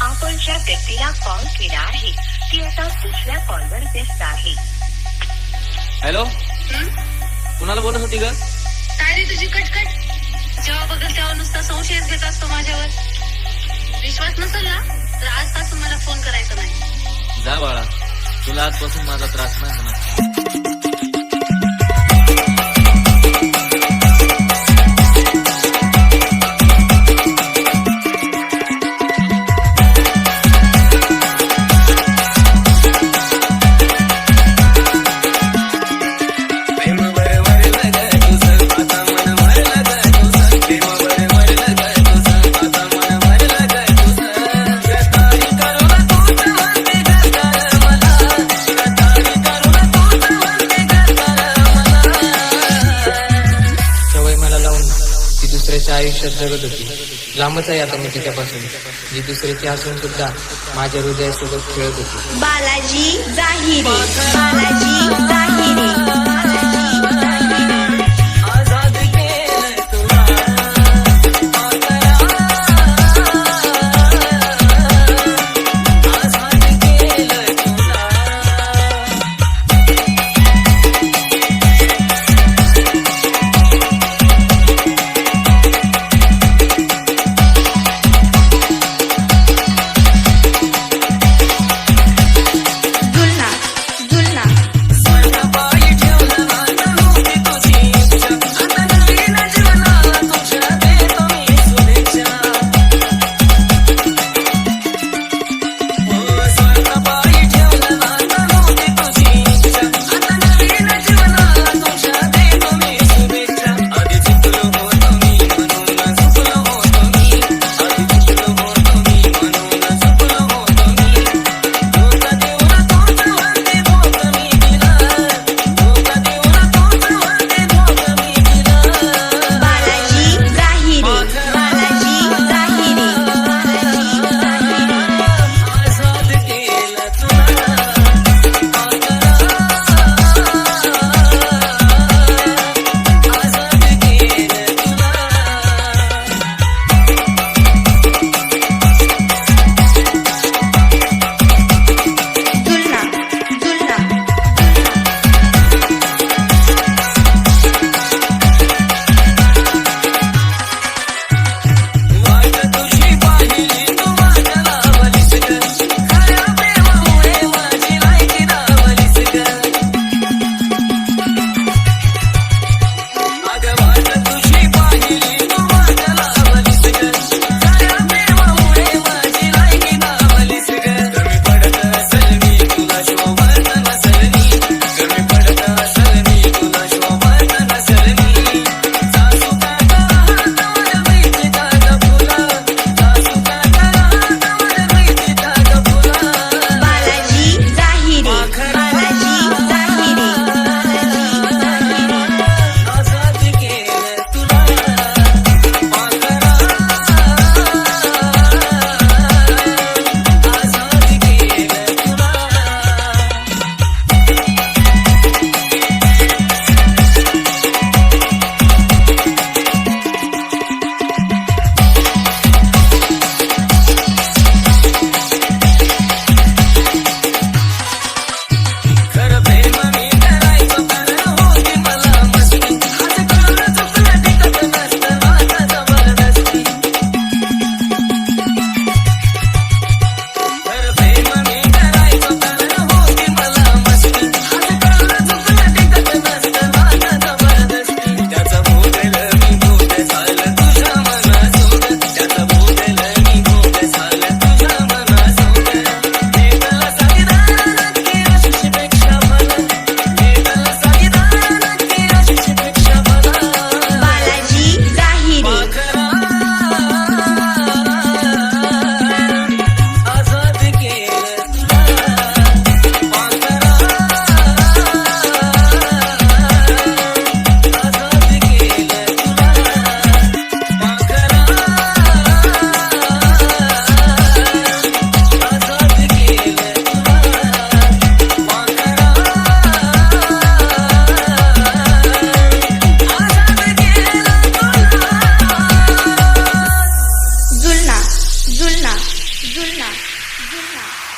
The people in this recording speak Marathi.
आपण ज्या व्यक्तीला कॉल केला आहे ती आता दुसऱ्या कॉलवर व्यस्त आहे. हॅलो, कुणाला बोलत होती ग? काय रे तुझी कटकट? जेव्हा बघल तेव्हा नुसता संशयच घेत असतो माझ्यावर. विश्वास नसेल ना तर आजपासून मला फोन करायचा नाही. जा बाळा, तुला आजपासून माझा त्रास नाही होणार. दुसऱ्याच्या आयुष्यात जगत होती. लांबच आहे आता मी तिच्यापासून, जी दुसऱ्याची असून सुद्धा माझ्या हृदयासोबत खेळत होती. बालाजी जाहिरे, बालाजी जाहिरे. जुलना जुलना जुलना जुलना